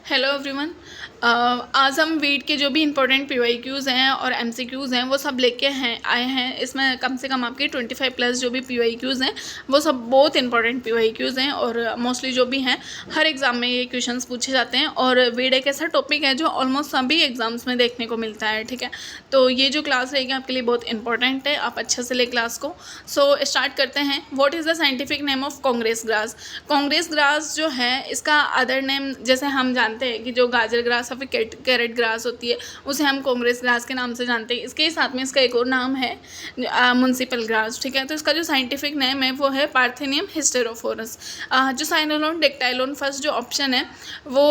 Hello everyone. आज हम wheat के जो भी इम्पोर्टेंट पीवाईक्यूज़ हैं और एमसीक्यूज़ हैं वो सब लेके आए हैं। इसमें कम से कम आपके 25 प्लस जो भी पीवाईक्यूज़ हैं वो सब बहुत इंपॉर्टेंट पीवाईक्यूज़ हैं और मोस्टली जो भी हैं हर एग्ज़ाम में ये क्वेश्चंस पूछे जाते हैं। और वीट एक ऐसा टॉपिक है जो ऑलमोस्ट सभी एग्ज़ाम्स में देखने को मिलता है, ठीक है। तो ये जो क्लास रहेगी आपके लिए बहुत इंपॉर्टेंट है, आप अच्छे से ले क्लास को। सो स्टार्ट करते हैं। What is the scientific name of Congress grass? Congress grass जो है इसका अदर नेम, जैसे हम जानते हैं कि जो गाजर ग्रास या फिर कैरेट ग्रास होती है उसे हम कांग्रेस ग्रास के नाम से जानते हैं। इसके साथ में इसका एक और नाम है म्युनिसिपल ग्रास, ठीक है। तो इसका जो साइंटिफिक नेम है वो है पार्थेनियम हिस्टेरोफोरस। जो साइनोलोन डेक्टाइलोन फर्स्ट जो ऑप्शन है वो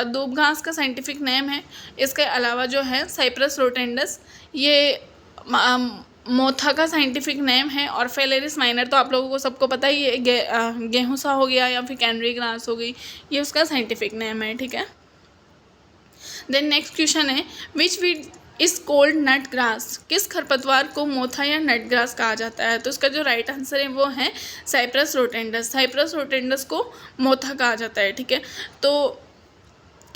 दूब घास का साइंटिफिक नेम है। इसके अलावा जो है साइप्रस रोटेंडस, ये मोथा का साइंटिफिक नेम है। और फेलेरिस माइनर तो आप लोगों को सबको पता ही है, गेहूं सा हो गया या फिर कैनरी ग्रास हो गई, ये उसका साइंटिफिक नेम है, ठीक है। देन नेक्स्ट क्वेश्चन है which weed is called nut grass? किस खरपतवार को मोथा या नट ग्रास कहा जाता है? तो इसका जो राइट आंसर है वो है साइप्रस रोटेंडस। साइप्रस रोटेंडस को मोथा कहा जाता है, ठीक है। तो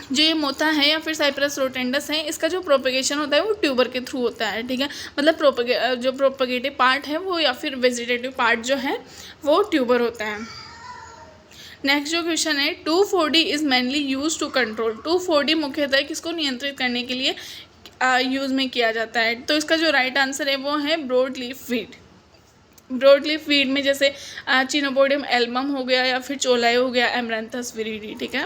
जो ये मोथा है या फिर साइप्रस रोटेंडस है, इसका जो प्रोपगेशन होता है वो ट्यूबर के थ्रू होता है, ठीक है। मतलब जो प्रोपगेटिव पार्ट है वो या फिर वेजिटेटिव पार्ट जो है वो ट्यूबर होता है। नेक्स्ट जो क्वेश्चन है 2,4-D is mainly use to control? 2,4-D मुख्यतः किसको नियंत्रित करने के लिए यूज़ में किया जाता है? तो इसका जो राइट आंसर है वो है broad leaf weed. Broad leaf weed में जैसे चिनोपोडियम एल्बम हो गया या फिर चोलाई हो गया, एमरैंथस विरिडी, ठीक है।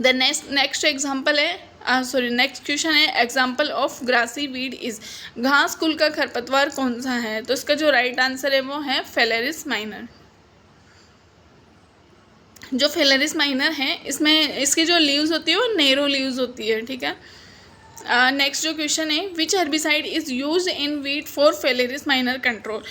द नेक्स्ट एग्जाम्पल है नेक्स्ट क्वेश्चन है example of grassy weed is? घास कुल का खरपतवार कौन सा है? तो इसका जो राइट आंसर है वो है फेलेरिस माइनर। जो फेलेरिस माइनर है इसमें इसकी जो लीव्स होती है वो नैरो लीव्स होती है, ठीक है। नेक्स्ट जो क्वेश्चन है which herbicide is used in wheat for phalaris minor control?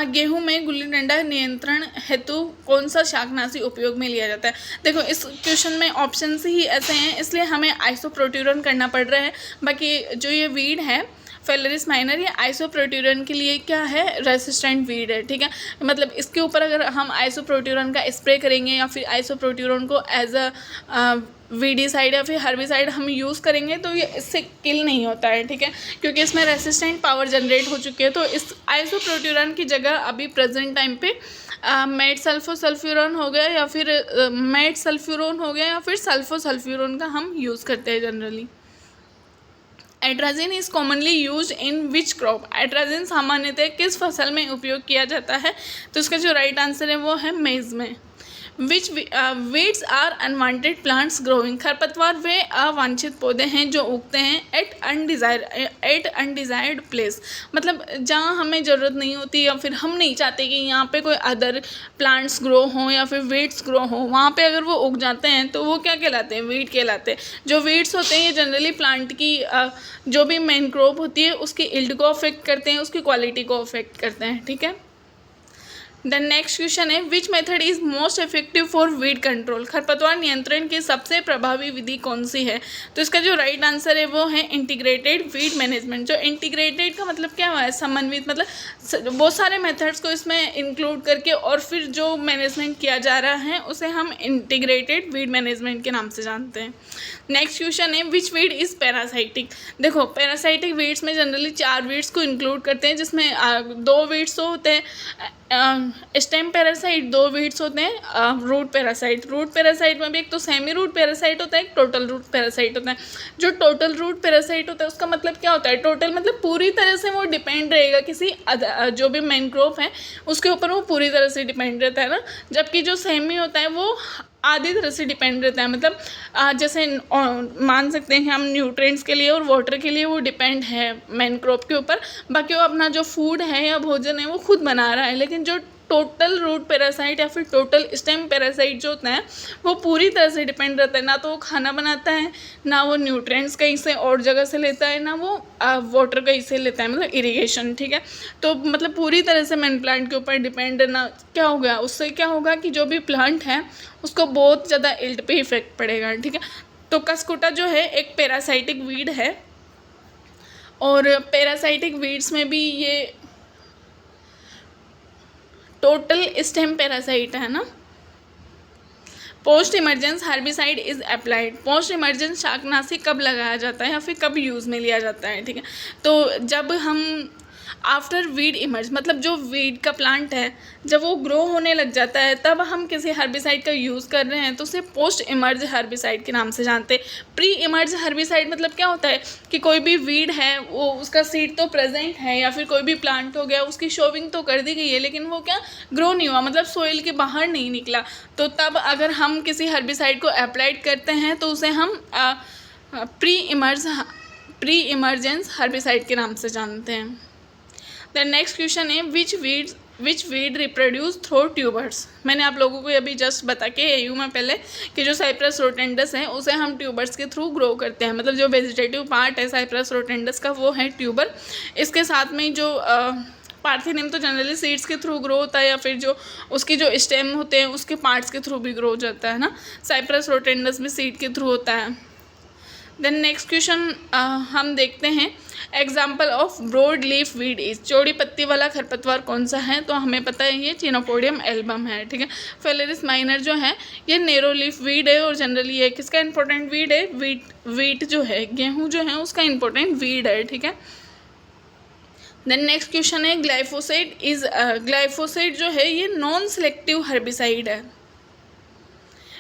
गेहूं में गुल्ली डंडा नियंत्रण हेतु कौन सा शाकनाशी उपयोग में लिया जाता है? देखो इस क्वेश्चन में ऑप्शन ही ऐसे हैं इसलिए हमें आइसोप्रोट्यूरन करना पड़ रहा है। बाकी जो ये वीड है फेलेरिस माइनर, ये आइसोप्रोट्यूरन के लिए क्या है, रेसिस्टेंट वीड है, ठीक है। मतलब इसके ऊपर अगर हम आइसोप्रोट्यूरन का स्प्रे करेंगे या फिर आइसोप्रोट्यूरन को एज अ वीडीसाइड या फिर हर्बिसाइड हम यूज़ करेंगे तो ये इससे किल नहीं होता है, ठीक है, क्योंकि इसमें रेसिस्टेंट पावर जनरेट हो चुकी है। तो इस आइसोप्रोट्यूरन की जगह अभी प्रेजेंट टाइम पे मेट सल्फोसल्फ्यूरॉन हो गया या फिर मेट सल्फ्यूरोन हो गया या फिर सल्फोसल्फ्यूरोन का हम यूज़ करते हैं generally. Atrazine is commonly use in which crop? Atrazine सामान्यतः किस फसल में उपयोग किया जाता है? तो इसका जो राइट आंसर है वो है मेज में। Which weeds are unwanted plants growing? खरपतवार वे अवांछित पौधे हैं जो उगते हैं एट अनडिजायर्ड प्लेस। मतलब जहाँ हमें ज़रूरत नहीं होती या फिर हम नहीं चाहते कि यहाँ पे कोई अदर प्लांट्स ग्रो हों या फिर वीड्स ग्रो हों, वहाँ पे अगर वो उग जाते हैं तो वो क्या कहलाते हैं, वीड कहलाते हैं। जो वीड्स होते हैं ये जनरली प्लांट की जो भी मेन क्रॉप होती है उसकी इल्ड को अफेक्ट करते हैं, उसकी क्वालिटी को अफेक्ट करते हैं, ठीक है। देन नेक्स्ट क्वेश्चन है which method is most effective for weed control? खरपतवार नियंत्रण की सबसे प्रभावी विधि कौन सी है? तो इसका जो राइट आंसर है वो है इंटीग्रेटेड वीड मैनेजमेंट। जो इंटीग्रेटेड का मतलब क्या हुआ है, समन्वित, मतलब बहुत सारे मेथड्स को इसमें इंक्लूड करके और फिर जो मैनेजमेंट किया जा रहा है उसे हम इंटीग्रेटेड वीड मैनेजमेंट के नाम से जानते हैं। नेक्स्ट क्वेश्चन है विच वीड इज़ पैरासाइटिक? देखो पैरासाइटिक वीड्स में जनरली 4 वीड्स को इंक्लूड करते हैं, जिसमें 2 वीड्स तो होते हैं स्टेम पैरासाइट, 2 वीड्स होते हैं रूट पैरासाइट। रूट पैरासाइट में भी एक तो सेमी रूट पैरासाइट होता है, एक टोटल रूट पैरासाइट होता है। जो टोटल रूट पैरासाइट होता है उसका मतलब क्या होता है, टोटल मतलब पूरी तरह से वो डिपेंड रहेगा किसी जो भी मेन क्रॉप है उसके ऊपर वो पूरी तरह से डिपेंड रहता है ना। जबकि जो सेमी होता है वो आधी तरह से डिपेंड रहता है। मतलब जैसे मान सकते हैं कि हम न्यूट्रिएंट्स के लिए और वाटर के लिए वो डिपेंड है मेन क्रॉप के ऊपर, बाकी वो अपना जो फूड है या भोजन है वो खुद बना रहा है। लेकिन जो टोटल रूट पैरासाइट या फिर टोटल स्टेम पैरासाइट जो होता है वो पूरी तरह से डिपेंड रहता है, ना तो वो खाना बनाता है, ना वो न्यूट्रिएंट्स कहीं से और जगह से लेता है, ना वो वाटर कहीं से लेता है, मतलब इरिगेशन, ठीक है। तो मतलब पूरी तरह से मेन प्लांट के ऊपर डिपेंड ना क्या होगा, उससे क्या होगा कि जो भी प्लांट है उसको बहुत ज़्यादा इल्ड पे इफेक्ट पड़ेगा, ठीक है। तो कस्कुटा जो है एक पैरासाइटिक वीड है और पैरासाइटिक वीड्स में भी ये टोटल स्टेम पैरासाइट है ना। Post emergence herbicide is applied, post emergence शाकनाशी कब लगाया जाता है या फिर कब यूज़ में लिया जाता है, ठीक है। तो जब हम आफ्टर वीड इमर्ज, मतलब जो वीड का प्लांट है जब वो ग्रो होने लग जाता है तब हम किसी हर्बिसाइड का यूज़ कर रहे हैं तो उसे पोस्ट इमर्ज हर्बिसाइड के नाम से जानते हैं। प्री इमर्ज हर्बिसाइड मतलब क्या होता है कि कोई भी वीड है वो उसका सीड तो प्रेजेंट है या फिर कोई भी प्लांट हो गया उसकी शोविंग तो कर दी गई है लेकिन वो क्या ग्रो नहीं हुआ, मतलब सोइल के बाहर नहीं निकला, तो तब अगर हम किसी हर्बिसाइड को अप्लाइड करते हैं तो उसे हम प्री इमरजेंस हर्बिसाइड के नाम से जानते हैं। द नेक्स्ट क्वेश्चन है which weed reproduce through tubers. मैंने आप लोगों को अभी जस्ट बता के आई हूँ मैं पहले कि जो साइप्रस रोटेंडस है उसे हम ट्यूबर्स के थ्रू ग्रो करते हैं, मतलब जो वेजिटेटिव पार्ट है साइप्रस रोटेंडस का वो है ट्यूबर। इसके साथ में जो पार्थिनियम तो जनरली सीड्स के थ्रू ग्रो होता है या फिर जो उसके जो स्टेम होते हैं उसके पार्ट्स के थ्रू भी ग्रो हो जाता है ना, साइप्रस रोटेंडस भी सीड के थ्रू होता है। देन नेक्स्ट क्वेश्चन हम देखते हैं example of broad leaf weed is, चौड़ी पत्ती वाला खरपतवार कौन सा है, तो हमें पता है ये चिनोपोडियम एल्बम है, ठीक है। फेलेरिस माइनर जो है ये नैरो लीफ वीड है और जनरली ये किसका इंपॉर्टेंट वीड है, वीट जो है गेहूँ जो है उसका इंपॉर्टेंट वीड है, ठीक है। देन नेक्स्ट क्वेश्चन है ग्लाइफोसेट जो है ये नॉन सेलेक्टिव हर्बिसाइड है।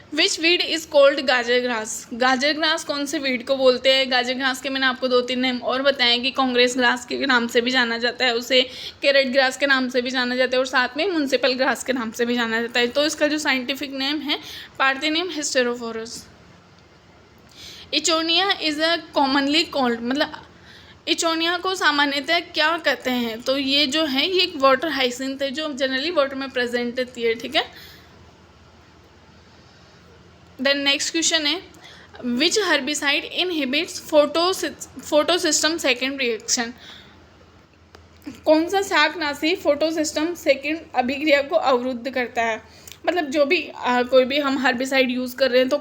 विच वीड इज़ कोल्ड गाजर ग्रास, गाजर ग्रास कौन से वीड को बोलते हैं। गाजर ग्रास के मैंने आपको 2-3 नेम और बताएं कि कांग्रेस ग्रास के नाम से भी जाना जाता है, उसे कैरेट ग्रास के नाम से भी जाना जाता है और साथ में म्युनिसिपल ग्रास के नाम से भी जाना जाता है। तो इसका जो साइंटिफिक नेम है parthenium hysterophorus. Eichhornia is a commonly called, मतलब इचोनिया को सामान्यतः क्या कहते हैं, तो ये जो है ये एक वाटर हाइसिंथ है जो जनरली वाटर में प्रेजेंट रहती है, ठीक है। देन नेक्स्ट क्वेश्चन है which herbicide inhibits photosystem second reaction, कौन सा शाकनाशी फोटोसिस्टम सेकेंड अभिक्रिया को अवरुद्ध करता है। मतलब जो भी कोई भी हम हर्बिसाइड यूज़ कर रहे हैं तो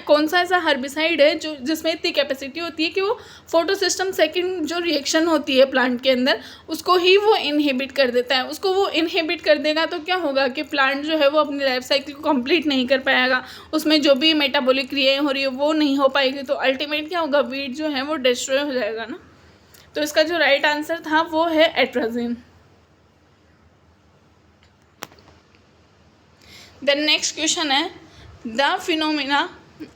कौन सा ऐसा हर्बिसाइड है जो जिसमें इतनी कैपेसिटी होती है कि वो फोटोसिस्टम सेकंड जो रिएक्शन होती है प्लांट के अंदर उसको ही वो इनहिबिट कर देता है। उसको वो इनहिबिट कर देगा तो क्या होगा कि प्लांट जो है वो अपनी लाइफ साइकिल को कंप्लीट नहीं कर पाएगा, उसमें जो भी मेटाबॉलिक क्रियाएँ हो रही है वो नहीं हो पाएगी, तो अल्टीमेट क्या होगा वीड जो है वो डिस्ट्रॉय हो जाएगा ना। तो इसका जो राइट आंसर था वो है एट्राजिन। देन नेक्स्ट क्वेश्चन है the phenomena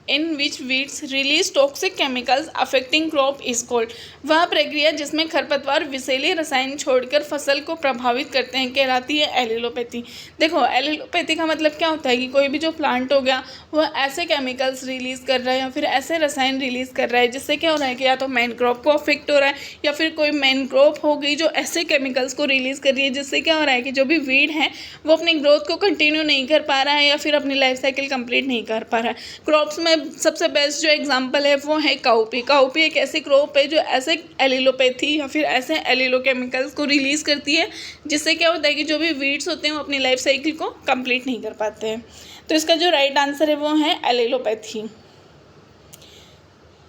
in which weeds release toxic chemicals affecting crop is called, वह प्रक्रिया जिसमें खरपतवार विषैले रसायन छोड़कर फसल को प्रभावित करते हैं कहलाती है एलिलोपैथी। देखो एलिलोपैथी का मतलब क्या होता है कि कोई भी जो प्लांट हो गया वह ऐसे केमिकल्स रिलीज़ कर रहा है या फिर ऐसे रसायन रिलीज़ कर रहा है जिससे क्या हो रहा है कि या तो मेन क्रॉप को अफेक्ट हो रहा है या फिर कोई मेन क्रॉप हो गई जो ऐसे केमिकल्स को रिलीज़ कर रही है जिससे क्या हो रहा है कि जो भी वीड है वो अपनी ग्रोथ को कंटिन्यू नहीं कर पा रहा है या फिर अपनी लाइफ साइकिल कंप्लीट नहीं कर पा रहा है। क्रॉप्स में सबसे बेस्ट जो एग्जांपल है वो है काउपी। काउपी एक ऐसी क्रॉप है जो ऐसे एलिलोपैथी या फिर ऐसे एलिलोकेमिकल्स को रिलीज़ करती है जिससे क्या होता है कि जो भी वीड्स होते हैं वो अपनी लाइफ साइकिल को कंप्लीट नहीं कर पाते हैं। तो इसका जो राइट आंसर है वो है allelopathy.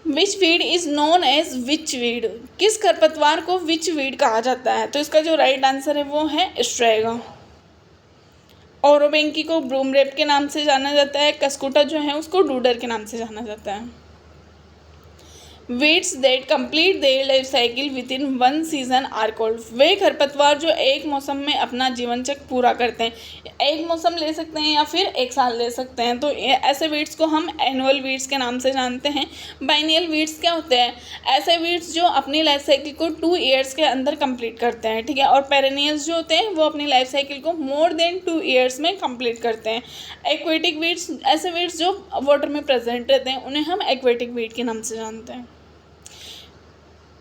Which weed is known as which weed, किस खरपतवार को विच वीड कहा जाता है, तो इसका जो राइट आंसर है वो है स्ट्रेगा। औरोबेंकी को ब्रूमरेप के नाम से जाना जाता है, कस्कुटा जो है उसको डूडर के नाम से जाना जाता है। Weeds that complete their life cycle within 1 season are called, वे खरपतवार जो एक मौसम में अपना जीवन चक्र पूरा करते हैं, एक मौसम ले सकते हैं या फिर एक साल ले सकते हैं, तो ऐसे वीड्स को हम एनुअल वीड्स के नाम से जानते हैं। बाइनियल वीड्स क्या होते हैं, ऐसे वीड्स जो अपनी लाइफ साइकिल को 2 ईयर्स के अंदर कंप्लीट करते हैं, ठीक है। और पेरेनियल्स जो होते हैं वो अपनी लाइफ साइकिल को मोर देन 2 ईयर्स में कंप्लीट करते हैं। एक्वेटिक वीड्स, ऐसे वीड्स जो वाटर में प्रेजेंट रहते हैं उन्हें हम एक्वेटिक वीड के नाम से जानते हैं।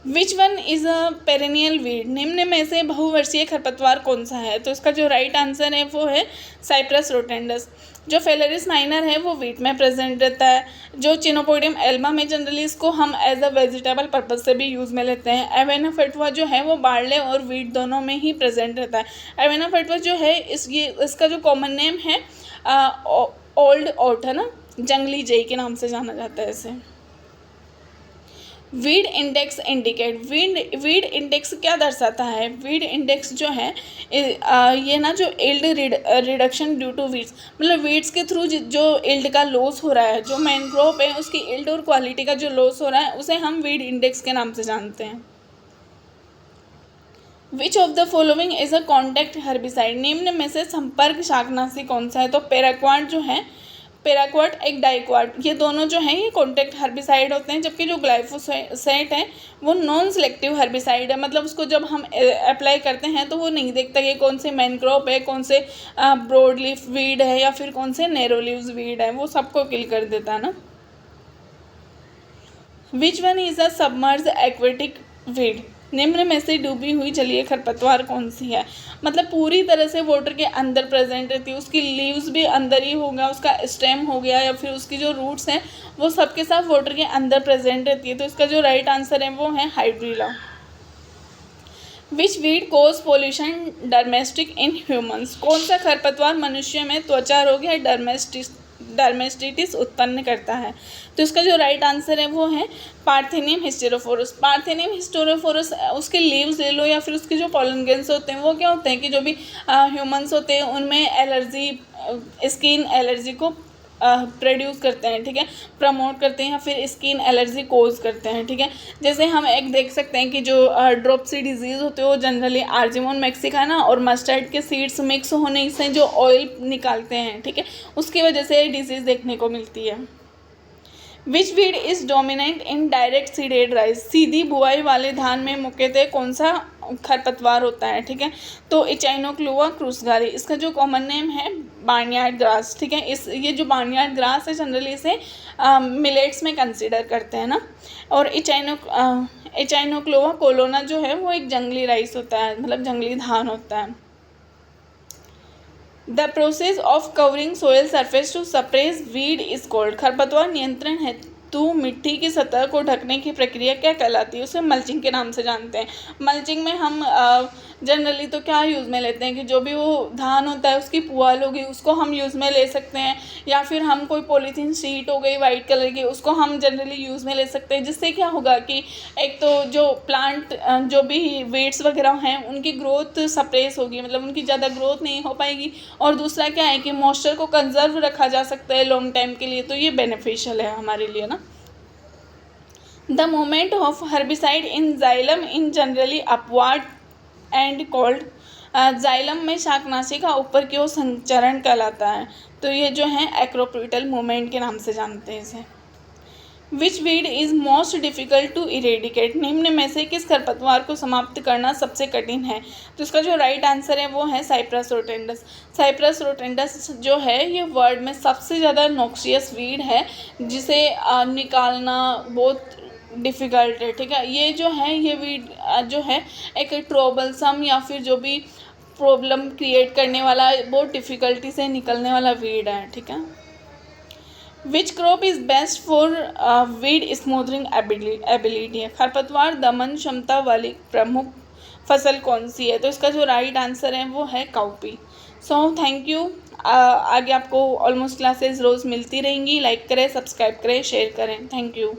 Which one is a perennial weed, निम्न में से बहुवर्षीय खरपतवार कौन सा है, तो इसका जो राइट आंसर है वो है साइप्रस रोटेंडस। जो फेलेरिस माइनर है वो वीट में प्रेजेंट रहता है। जो चिनोपोडियम एल्बम है जनरली इसको हम एज अ वेजिटेबल पर्पज से भी यूज़ में लेते हैं। एवेना फटवा जो है वो बार्ले और वीट दोनों में ही प्रेजेंट रहता है। एवेना फटवा जो है इसका जो कॉमन नेम है ओल्ड ओट है ना, जंगली जई के नाम से जाना जाता है इसे। Weed index indicate, weed index क्या दर्शाता है? वीड इंडेक्स जो है ये ना जो yield reduction due to weeds, मतलब वीड्स के थ्रू जो इल्ड का लॉस हो रहा है, जो मैनग्रोव है उसकी इल्ड और क्वालिटी का जो लॉस हो रहा है उसे हम वीड इंडेक्स के नाम से जानते हैं। Which of the following is a contact herbicide, निम्न में से संपर्क शाकनाशी कौन सा है? तो पैराक्वाट जो है, पैराक्वाट एक डाइक्वाट, ये दोनों जो हैं ये कॉन्टैक्ट हर्बिसाइड होते हैं, जबकि जो ग्लाइफोसेट है वो नॉन सेलेक्टिव हर्बिसाइड है, मतलब उसको जब हम अप्लाई करते हैं तो वो नहीं देखता कि कौन से मैनग्रोव है, कौन से ब्रॉड लीफ वीड है या फिर कौन से नैरो लीव्स वीड है, वो सबको किल कर देता है ना। Which one is a submerge aquatic weed, निम्न में से डूबी हुई जलीय खरपतवार कौन सी है? मतलब पूरी तरह से वाटर के अंदर प्रेजेंट रहती है, उसकी लीव्स भी अंदर ही होगा, उसका स्टेम हो गया या फिर उसकी जो रूट्स हैं वो सबके साथ वाटर के अंदर प्रेजेंट रहती है, तो इसका जो राइट आंसर है वो है hydrilla. Which weed causes pollution dermatitis in humans, कौन सा खरपतवार मनुष्य में त्वचा रोग या डर्मेस्टिटिस उत्पन्न करता है? तो इसका जो राइट आंसर है वो है पार्थेनियम हिस्टेरोफोरस। पार्थेनियम हिस्टेरोफोरस, उसके लीव्स ले लो या फिर उसके जो पॉलन ग्रेन्स होते हैं वो क्या होते हैं कि जो भी ह्यूमंस होते हैं उनमें एलर्जी, स्किन एलर्जी को प्रोड्यूस करते हैं, ठीक है, प्रमोट करते हैं या फिर स्किन एलर्जी कोज करते हैं, ठीक है। जैसे हम एक देख सकते हैं कि जो ड्रॉपसी डिजीज़ होते हैं वो जनरली आर्जिमोन मैक्सिकाना और मस्टर्ड के सीड्स मिक्स होने से जो ऑयल निकालते हैं, ठीक है, उसकी वजह से डिजीज़ देखने को मिलती है। Which weed is dominant in direct seeded rice, सीधी बुआई वाले धान में मुख्यतः कौन सा खरपतवार होता है? ठीक है, तो इचाइनोक्लुआ क्रूसगारी, इसका जो कॉमन नेम है बार्नयार्ड ग्रास, ठीक है। ये जो बार्नयार्ड ग्रास है जनरली इसे मिलेट्स में कंसीडर करते हैं ना। और इचाइनोक्लुआ कोलोना जो है वो एक जंगली राइस होता है, मतलब जंगली धान होता है। The process of covering soil surface to suppress weed is called, खरपतवार नियंत्रण हेतु मिट्टी की सतह को ढकने की प्रक्रिया क्या कहलाती है? उसे मल्चिंग के नाम से जानते हैं। मल्चिंग में हम जनरली तो क्या यूज़ में लेते हैं कि जो भी वो धान होता है उसकी पुआल होगी उसको हम यूज़ में ले सकते हैं, या फिर हम कोई पॉलीथीन शीट हो गई वाइट कलर की उसको हम जनरली यूज़ में ले सकते हैं, जिससे क्या होगा कि एक तो जो प्लांट जो भी वीड्स वगैरह हैं उनकी ग्रोथ सप्रेस होगी, मतलब उनकी ज़्यादा ग्रोथ नहीं हो पाएगी, और दूसरा क्या है कि मॉइस्चर को कंजर्व रखा जा सकता है लॉन्ग टाइम के लिए, तो ये बेनिफिशियल है हमारे लिए ना। The moment of herbicide in xylem in generally upward and called, xylem में शाकनाशी का ऊपर की ओर संचरण कहलाता है, तो ये जो है एक्रोपिटल मूवमेंट के नाम से जानते हैं इसे। Which weed is most difficult to eradicate, निम्न में से किस खरपतवार को समाप्त करना सबसे कठिन है? तो इसका जो राइट आंसर है वो है साइप्रस रोटेंडस। साइप्रस रोटेंडस जो है ये वर्ल्ड में सबसे ज़्यादा नॉक्सियस वीड है, जिसे निकालना बहुत डिफ़िकल्ट है, ठीक है। ये जो है ये वीड जो है एक ट्रोबलसम या फिर जो भी प्रॉब्लम क्रिएट करने वाला बहुत डिफ़िकल्टी से निकलने वाला वीड है, ठीक है। Which crop is best for weed smoothening ability, खरपतवार दमन क्षमता वाली प्रमुख फसल कौन सी है? तो इसका जो राइट आंसर है वो है काउपी। So thank you. आगे आपको ऑलमोस्ट क्लासेस रोज़ मिलती रहेंगी। लाइक करें, सब्सक्राइब करें, शेयर करें। Thank you.